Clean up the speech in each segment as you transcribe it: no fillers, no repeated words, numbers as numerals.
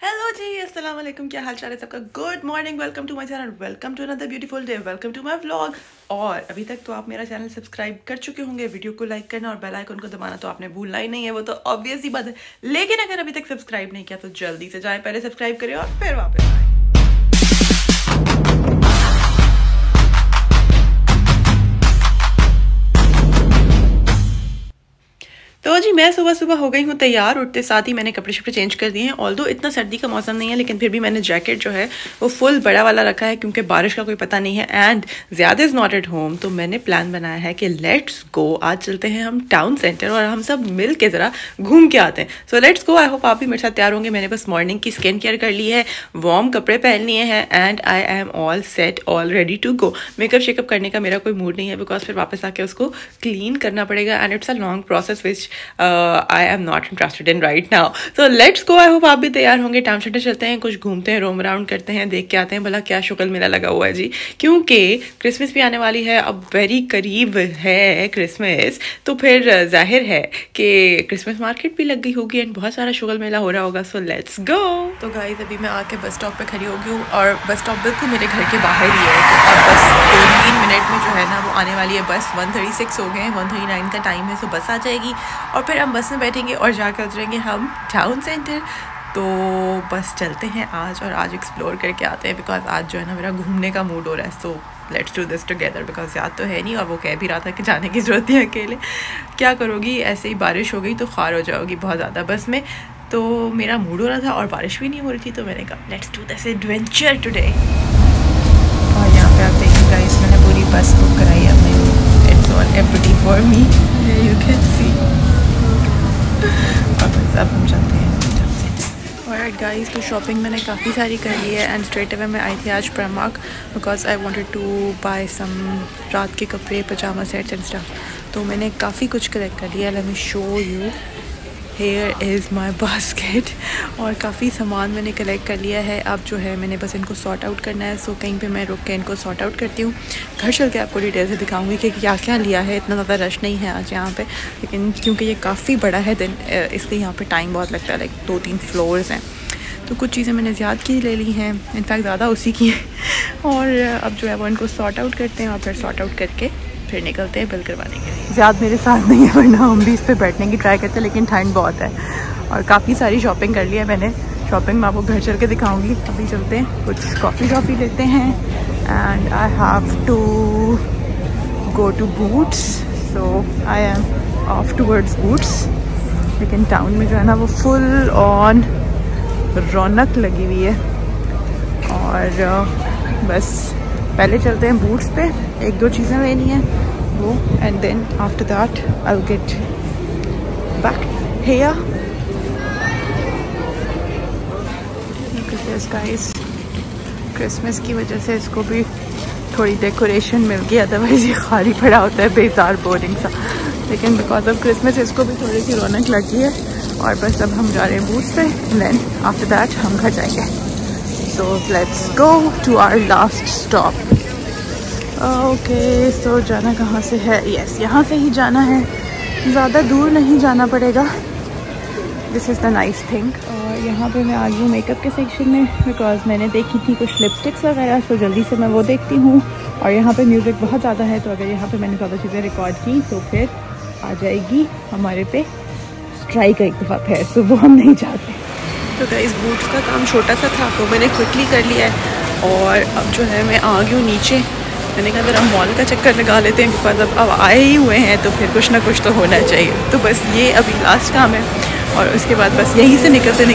Hello जी, अस्सलाम वालेकुम। क्या हाल चाल है सबका? Good morning, welcome to my channel, welcome to another beautiful day, welcome to my vlog. और अभी तक तो आप मेरा चैनल सब्सक्राइब कर चुके होंगे, वीडियो को लाइक करना और बेल आइकन को दबाना तो आपने भूलना ही नहीं है, वो तो ऑब्वियस ही बात है। लेकिन अगर अभी तक सब्सक्राइब नहीं किया तो जल्दी से जाएं, पहले सब्सक्राइब करें और फिर वापस आएं। तो जी मैं सुबह सुबह हो गई हूँ तैयार। उठते साथ ही मैंने कपड़े शपड़े चेंज कर दिए हैं। ऑल्दो इतना सर्दी का मौसम नहीं है, लेकिन फिर भी मैंने जैकेट जो है वो फुल बड़ा वाला रखा है, क्योंकि बारिश का कोई पता नहीं है एंड ज़्यादा इज़ नॉट एट होम। तो मैंने प्लान बनाया है कि लेट्स गो, आज चलते हैं हम टाउन सेंटर और हम सब मिल के ज़रा घूम के आते हैं। सो लेट्स गो। आई होप आप भी मेरे साथ तैयार होंगे। मैंने बस मॉर्निंग की स्किन केयर कर ली है, वार्म कपड़े पहन लिए हैं and I am all set, all ready to go. Makeup shakeup करने का मेरा कोई मूड नहीं है, बिकॉज फिर वापस आके उसको क्लीन करना पड़ेगा and it's a long process which I am not interested in right now. So let's go. I hope आप भी तैयार होंगे। टाउन सेंटर चलते हैं, कुछ घूमते हैं, रोम अराउंड करते हैं, देख के आते हैं भला क्या शुक्ल मेला लगा हुआ है जी, क्योंकि क्रिसमस भी आने वाली है, अब वेरी करीब है क्रिसमस। तो फिर जाहिर है कि क्रिसमस मार्केट भी लग गई होगी एंड बहुत सारा शुक्ल मेला हो रहा होगा। सो लेट्स गो। तो गाइस अभी मैं आके बस स्टॉप पे खड़ी हो गई हूँ और बस स्टॉप बिल्कुल मेरे घर के बाहर ही है। तो अब बस 2-3 मिनट में जो है ना वो आने वाली है बस। 1:36 हो गए हैं, 1:39 का टाइम है। सो बस आ जाएगी और फिर हम बस में बैठेंगे और जाकर उतरेंगे हम टाउन सेंटर। तो बस चलते हैं आज और आज एक्सप्लोर करके आते हैं, बिकॉज आज जो है ना मेरा घूमने का मूड हो रहा है। So let's do this together, because याद तो है नहीं और वो कह भी रहा था कि जाने की ज़रूरत नहीं अकेले। क्या करोगी, ऐसे ही बारिश हो गई तो ख्वार हो जाओगी बहुत ज़्यादा बस में। तो मेरा मूड हो रहा था और बारिश भी नहीं हो रही थी, तो मैंने कहा let's do this adventure today. और यहाँ पे आप देखिएगा, इस मैंने पूरी बस बुक कराई है अपने लिए। It's all empty for me, you can see. और बस अब हम चलते हैं। और गाइस तो शॉपिंग मैंने काफ़ी सारी कर ली है एंड स्ट्रेट अवे मैं आई थी आज Primark, because I wanted to buy some रात के कपड़े, पजामा सेट्स एंड स्टफ। तो मैंने काफ़ी कुछ कलेक्ट कर लिया। Let me show you, here is my basket. और काफ़ी सामान मैंने कलेक्ट कर लिया है। अब जो है मैंने बस इनको सॉर्ट आउट करना है। सो कहीं पे मैं रुक के इनको सॉर्ट आउट करती हूँ। घर चल के आपको डिटेल से दिखाऊंगी कि क्या क्या लिया है। इतना ज़्यादा रश नहीं है आज यहाँ पे, लेकिन क्योंकि ये काफ़ी बड़ा है दिन, इसलिए यहाँ पे टाइम बहुत लगता है। लाइक 2-3 फ्लोर्स हैं, तो कुछ चीज़ें मैंने ज़्यादा की ले ली हैं, इनफैक्ट ज़्यादा उसी की है। और अब जो है वो इनको सॉर्ट आउट करते हैं और फिर सॉर्ट आउट करके फिर निकलते हैं बिल करवाने के लिए। ज़्यादा मेरे साथ नहीं है, वरना हम भी इस पर बैठने की ट्राई करते हैं, लेकिन ठंड बहुत है। और काफ़ी सारी शॉपिंग कर ली है मैंने। शॉपिंग मैं आपको घर चल के दिखाऊंगी। अभी चलते हैं, कुछ कॉफ़ी लेते हैं and I have to go to Boots. So I am off towards Boots. लेकिन टाउन में जो है ना वो फुल ऑन रौनक लगी हुई है। और बस पहले चलते हैं बूट्स पे, 1-2 चीज़ें लेनी है वो, and then after that I will get back here. Guys Christmas की वजह से इसको भी थोड़ी डेकोरेशन मिल गई, अदरवाइज ये खाली पड़ा होता है बेजार बोरिंग सा। लेकिन बिकॉज ऑफ क्रिसमस इसको भी थोड़ी सी रौनक लगी है। और बस अब हम जा रहे हैं बूट्स पे, देन आफ्टर दैट हम घर जाएंगे। So let's go to our last stop. Okay, so जाना कहाँ से है? यस, यहाँ से ही जाना है, ज़्यादा दूर नहीं जाना पड़ेगा। This is the nice thing. और यहाँ पे मैं आ गई हूँ मेकअप के सेक्शन में, बिकॉज मैंने देखी थी कुछ लिपस्टिक्स वगैरह, तो जल्दी से मैं वो देखती हूँ। और यहाँ पे म्यूज़िक बहुत ज़्यादा है, तो अगर यहाँ पे मैंने ज़्यादा चीज़ें रिकॉर्ड की तो फिर आ जाएगी हमारे पे स्ट्राइक एक दफ़ा फिर, तो वो हम नहीं चाहते। तो गाइस बूट्स का काम छोटा सा था, तो मैंने क्विकली कर लिया है। और अब जो है मैं आ गई हूँ नीचे। मैंने कहा ज़रा मॉल का चक्कर लगा लेते हैं, बिकॉज अब आए ही हुए हैं तो फिर कुछ ना कुछ तो होना चाहिए। तो बस ये अभी लास्ट काम है और उसके बाद बस यहीं से निकलते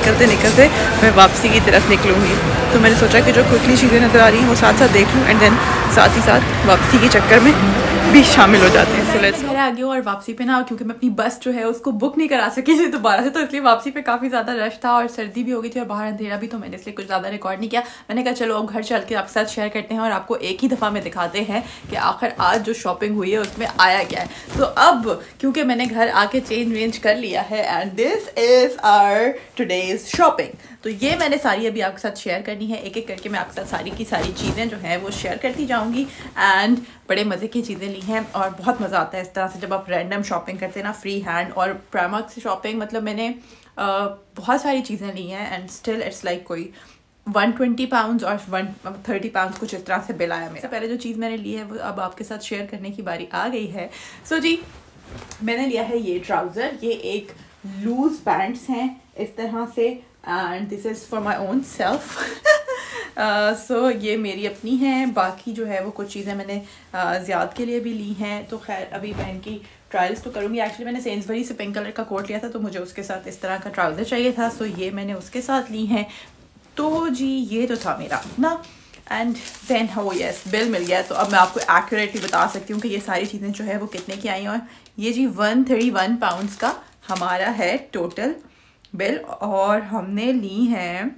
मैं वापसी की तरफ निकलूँगी। तो मैंने सोचा कि जो क्विकली चीज़ें नज़र आ रही हैं वो साथ साथ देख लूँ एंड देन साथ ही साथ वापसी के चक्कर में भी शामिल हो जाते हैं। सो लेट्स आ गई हूँ। और वापसी पे ना, क्योंकि मैं अपनी बस जो है उसको बुक नहीं करा सकी थी दोबारा से, तो इसलिए वापसी पे काफ़ी ज़्यादा रश था और सर्दी भी हो गई थी और बाहर अंधेरा भी, तो मैंने इसलिए कुछ ज़्यादा रिकॉर्ड नहीं किया। मैंने कहा चलो अब घर चल के आपके साथ शेयर करते हैं और आपको एक ही दफ़ा में दिखाते हैं कि आखिर आज जो शॉपिंग हुई है उसमें आया क्या है। तो अब क्योंकि मैंने घर आके चेंज वेंज कर लिया है and this is our today's shopping, तो ये मैंने सारी अभी आपके साथ शेयर करनी है। एक एक करके मैं आपके साथ सारी की सारी चीज़ें जो हैं वो शेयर करती जाऊंगी। एंड बड़े मज़े की चीज़ें ली हैं और बहुत मज़ा आता है इस तरह से जब आप रैंडम शॉपिंग करते हैं ना, फ्री हैंड। और प्राइमार्क से शॉपिंग मतलब मैंने बहुत सारी चीज़ें ली हैं एंड स्टिल इट्स लाइक कोई 120 पाउंड्स और 130 पाउंड्स कुछ इस तरह से बिल आया मेरा। पहले जो चीज़ मैंने ली है वो अब आपके साथ शेयर करने की बारी आ गई है। सो जी, मैंने लिया है ये ट्राउज़र। ये एक लूज पैंट्स हैं इस तरह से and this is for my own self. So ये मेरी अपनी है। बाकी जो है वो कुछ चीज़ें मैंने ज़ियाद के लिए भी ली हैं। तो खैर अभी मैं इनकी ट्रायल्स तो करूँगी। एक्चुअली मैंने सेंसबरी से पिंक कलर का कोट लिया था तो मुझे उसके साथ इस तरह का ट्राउज़र चाहिए था, सो ये मैंने उसके साथ ली हैं। तो जी ये तो था मेरा अपना एंड देन हो यस बिल मिल गया। तो अब मैं आपको एक्यूरेटली बता सकती हूँ कि ये सारी चीज़ें जो है वो कितने की आई। और ये जी 131 पाउंड्स का हमारा है टोटल बिल और हमने ली हैं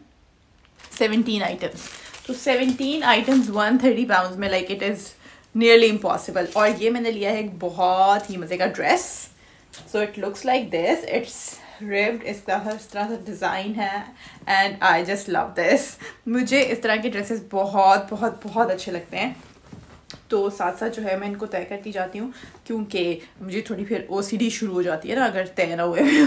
17 आइटम्स। तो 17 आइटम्स 130 पाउंड्स में like it is nearly impossible. और ये मैंने लिया है एक बहुत ही मज़े का dress. So it looks like this, it's ribbed, इस तरह से डिज़ाइन है and I just love this. मुझे इस तरह के ड्रेसेस बहुत बहुत बहुत अच्छे लगते हैं। तो साथ साथ जो है मैं इनको तय करती जाती हूँ क्योंकि मुझे थोड़ी फिर OCD शुरू हो जाती है ना अगर तय ना हुए।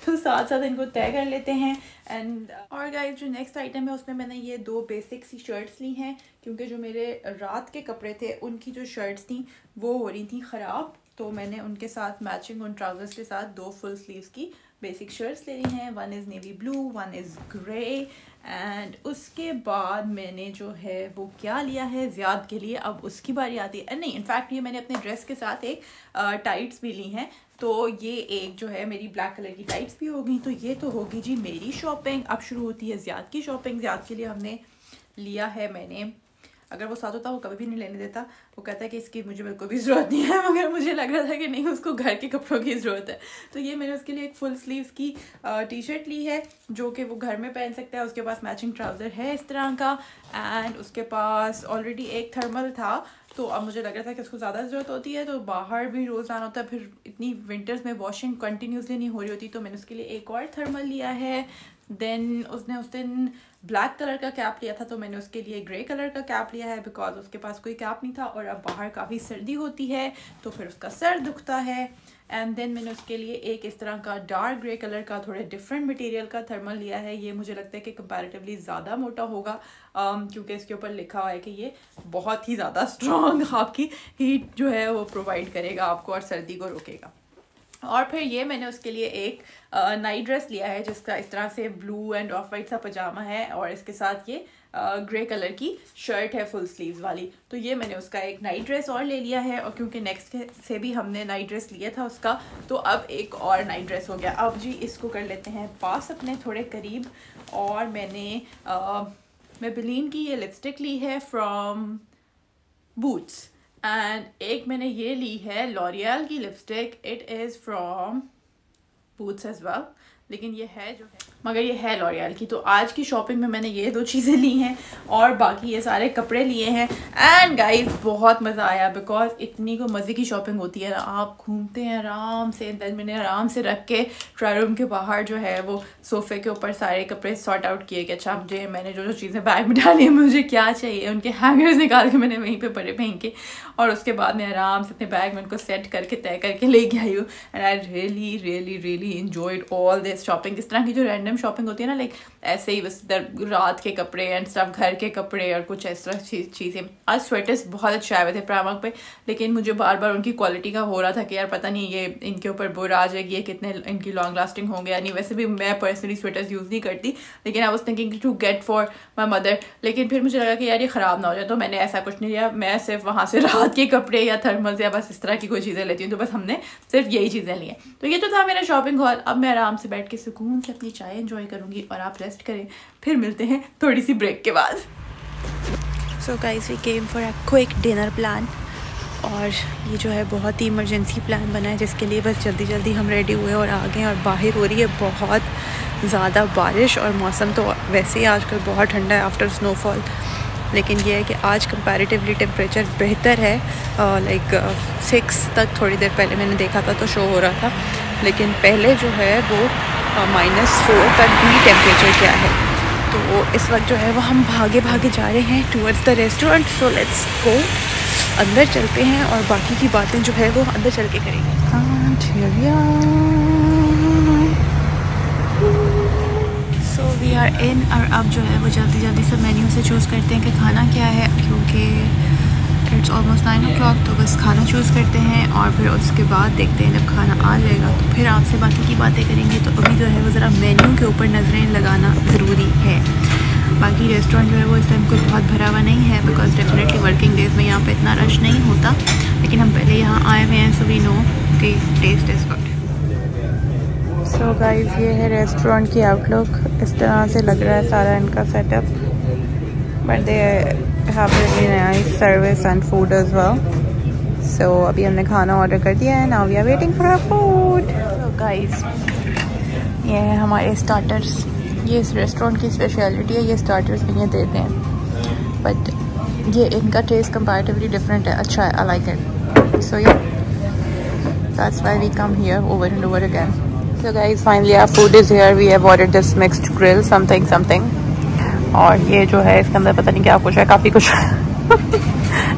तो साथ साथ इनको तय कर लेते हैं। एंड और गाइस जो नेक्स्ट आइटम है उसमें मैंने ये 2 बेसिक सी शर्ट्स ली हैं क्योंकि जो मेरे रात के कपड़े थे उनकी जो शर्ट्स थी वो हो रही थी ख़राब। तो मैंने उनके साथ मैचिंग उन ट्राउज़र्स के साथ 2 फुल स्लीव्स की बेसिक शर्ट्स ले ली हैं। One is navy blue, one is grey. And उसके बाद मैंने जो है वो क्या लिया है ज़ियाद के लिए, अब उसकी बारी आती है। नहीं, इनफैक्ट ये मैंने अपने ड्रेस के साथ एक टाइट्स भी ली हैं। तो ये एक जो है मेरी ब्लैक कलर की टाइट्स भी हो गई। तो ये तो होगी जी मेरी शॉपिंग। अब शुरू होती है ज़ियाद की शॉपिंग। ज़ियाद के लिए हमने लिया है, मैंने अगर वो साथ होता वो कभी भी नहीं लेने देता। वो कहता है कि इसकी मुझे बिल्कुल भी ज़रूरत नहीं है, मगर मुझे लग रहा था कि नहीं उसको घर के कपड़ों की ज़रूरत है। तो ये मैंने उसके लिए एक फुल स्लीव्स की टी शर्ट ली है जो कि वो घर में पहन सकता है। उसके पास मैचिंग ट्राउज़र है इस तरह का एंड उसके पास ऑलरेडी एक थर्मल था। तो अब मुझे लग रहा था कि उसको ज़्यादा ज़रूरत होती है तो बाहर भी रोज़ आना होता है, फिर इतनी विंटर्स में वॉशिंग कंटिन्यूसली नहीं हो रही होती। तो मैंने उसके लिए एक और थर्मल लिया है। देन उसने उस दिन ब्लैक कलर का कैप लिया था तो मैंने उसके लिए ग्रे कलर का कैप लिया है बिकॉज उसके पास कोई कैप नहीं था और अब बाहर काफ़ी सर्दी होती है तो फिर उसका सर दुखता है। एंड देन मैंने उसके लिए एक इस तरह का डार्क ग्रे कलर का थोड़े डिफरेंट मटेरियल का थर्मल लिया है। ये मुझे लगता है कि कंपैरेटिवली ज़्यादा मोटा होगा क्योंकि इसके ऊपर लिखा हुआ है कि ये बहुत ही ज़्यादा स्ट्रॉन्ग आपकी हीट जो है वो प्रोवाइड करेगा आपको और सर्दी को रोकेगा। और फिर ये मैंने उसके लिए एक नाइट ड्रेस लिया है जिसका इस तरह से ब्लू एंड ऑफ वाइट सा पजामा है और इसके साथ ये ग्रे कलर की शर्ट है फुल स्लीव्स वाली। तो ये मैंने उसका एक नाइट ड्रेस और ले लिया है और क्योंकि नेक्स्ट से भी हमने नाइट ड्रेस लिया था उसका तो अब एक और नाइट ड्रेस हो गया। अब जी इसको कर लेते हैं पास अपने थोड़े करीब। और मैंने मेबेलिन की ये लिपस्टिक ली है फ्रॉम बूट्स एंड एक मैंने ये ली है लॉरियल की लिपस्टिक। It is from Boots as well, लेकिन ये है जो है मगर ये है लॉरियल की। तो आज की शॉपिंग में मैंने ये 2 चीज़ें ली हैं और बाकी ये सारे कपड़े लिए हैं। एंड गाइस बहुत मज़ा आया बिकॉज इतनी को मज़े की शॉपिंग होती है ना, आप घूमते हैं आराम से। देन मैंने आराम से रख के ट्राई रूम के बाहर जो है वो सोफ़े के ऊपर सारे कपड़े सॉर्ट आउट किए कि अच्छा मुझे मैंने जो चीज़ें बैग में डाली मुझे क्या चाहिए, उनके हैंगर्स निकाल के मैंने वहीं पर पड़े फेंक के और उसके बाद मैं आराम से अपने बैग में उनको सेट करके तय करके लेके आई हूँ। And I really really really enjoyed all this shopping. इस तरह की जो रैंडम शॉपिंग होती है ना, लाइक ऐसे ही बस रात के कपड़े एंड स्टफ, घर के कपड़े और कुछ इस तरह चीज़ें। आज स्वेटर्स बहुत अच्छे आए हुए थे प्राइमार्क पे, लेकिन मुझे बार बार उनकी क्वालिटी का हो रहा था कि यार पता नहीं ये इनके ऊपर बुर आ जाएगी, ये कितने इनकी लॉन्ग लास्टिंग होंगे या नहीं। वैसे भी मैं पर्सनली स्वेटर्स यूज़ नहीं करती, लेकिन I was thinking to get for my mother. लेकिन फिर मुझे लगा कि यार ये ख़राब ना हो जाए, तो मैंने ऐसा कुछ नहीं लिया। मैं सिर्फ वहाँ से रात के कपड़े या थर्मल्स या बस इस तरह की कोई चीज़ें लेती हूँ, तो बस हमने सिर्फ यही चीज़ें ली हैं। तो ये तो था मेरा शॉपिंग हॉल। अब मैं आराम से बैठ के सुकून से अपनी चाय एंजॉय करूँगी और आप रेस्ट करें। फिर मिलते हैं थोड़ी सी ब्रेक के बाद। So guys we came for a quick dinner plan और ये जो है बहुत ही इमरजेंसी प्लान बना है जिसके लिए बस जल्दी जल्दी हम रेडी हुए और आ गए। और बाहर हो रही है बहुत ज़्यादा बारिश और मौसम तो वैसे ही आजकल बहुत ठंडा है आफ्टर स्नोफॉल। लेकिन ये है कि आज कंपैरेटिवली टेम्परेचर बेहतर है। लाइक 6 तक थोड़ी देर पहले मैंने देखा था तो शो हो रहा था, लेकिन पहले जो है वो -4 तक भी टेम्परेचर क्या है। तो इस वक्त जो है वो हम भागे भागे जा रहे हैं towards the restaurant. So let's गो। अंदर चलते हैं और बाकी की बातें जो है वो अंदर चल के करेंगे। सो वी आर इन, और अब जो है वो जल्दी जल्दी से मेन्यू से चूज़ करते हैं कि खाना क्या है, क्योंकि इट्स ऑलमोस्ट 9 o'clock, तो बस खाना चूज़ करते हैं और फिर उसके बाद देखते हैं जब खाना आ जाएगा तो फिर आपसे बाकी की बातें करेंगे। तो अभी जो है वो ज़रा मेन्यू के ऊपर नज़रें लगाना ज़रूरी है। बाकी रेस्टोरेंट जो है वो इस टाइम कोई बहुत भरा हुआ नहीं है, बिकॉज डेफिनेटली वर्किंग डेज़ में यहाँ पे इतना रश नहीं होता, लेकिन हम पहले यहाँ आए हुए हैं, सो वी नो कि taste is good. So guys, ये है रेस्टोरेंट की आउटलुक। इस तरह से लग रहा है सारा इनका setup, but they have really nice service and food as well. So अभी हमने खाना ऑर्डर कर दिया है, now we are waiting for our food. So guys, ये है हमारे स्टार्टर्स। ये इस रेस्टोरेंट की स्पेशलिटी है, ये स्टार्टर्स भी ये देते हैं, बट ये इनका टेस्ट कंपैरेटिवली डिफरेंट है, अच्छा है, I like it. So yeah that's why we come here over and over again. So guys, finally our food is here. We have ordered this mixed grill something something, और ये जो है इसके अंदर पता नहीं क्या कुछ है, काफ़ी कुछ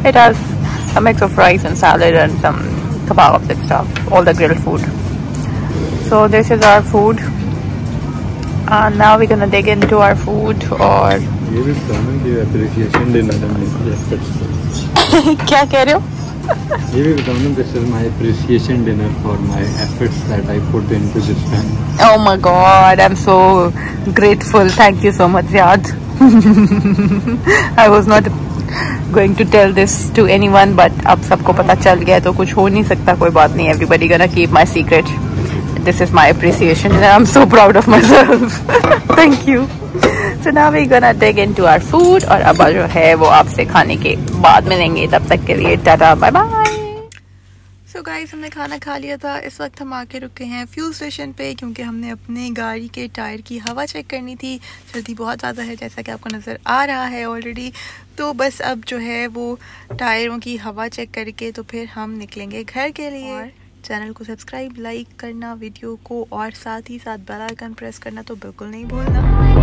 it has a mix of rice and salad and some kebabs and stuff, all the grilled food. So this is our food, and now we're gonna dig into our food. और ये भी बताना कि appreciation dinner है। क्या कह रहे हो? ये भी बताना, this is my appreciation dinner for my efforts that I put into this family. Oh my God, I'm so grateful. Thank you so much, Ziad. I was not going to tell this to anyone, but अब सबको पता चल गया तो कुछ हो नहीं सकता, कोई बात नहीं। Everybody gonna keep my secret. This is my appreciation and I'm so proud of myself. Thank you. So now we're gonna dig into our food, और अब जो है वो आपसे खाने के बाद मिलेंगे, तब तक के लिए tata bye bye. So guys, हमने खाना खा लिया था। इस वक्त हम आके रुके हैं फ्यूल स्टेशन पे, क्योंकि हमने अपने गाड़ी के टायर की हवा चेक करनी थी। सर्दी बहुत ज़्यादा है, जैसा कि आपको नज़र आ रहा है ऑलरेडी। तो बस अब जो है वो टायरों की हवा चेक करके तो फिर हम निकलेंगे घर के लिए। और चैनल को सब्सक्राइब, लाइक करना वीडियो को, और साथ ही साथ बेल आइकन प्रेस करना तो बिल्कुल नहीं भूलना।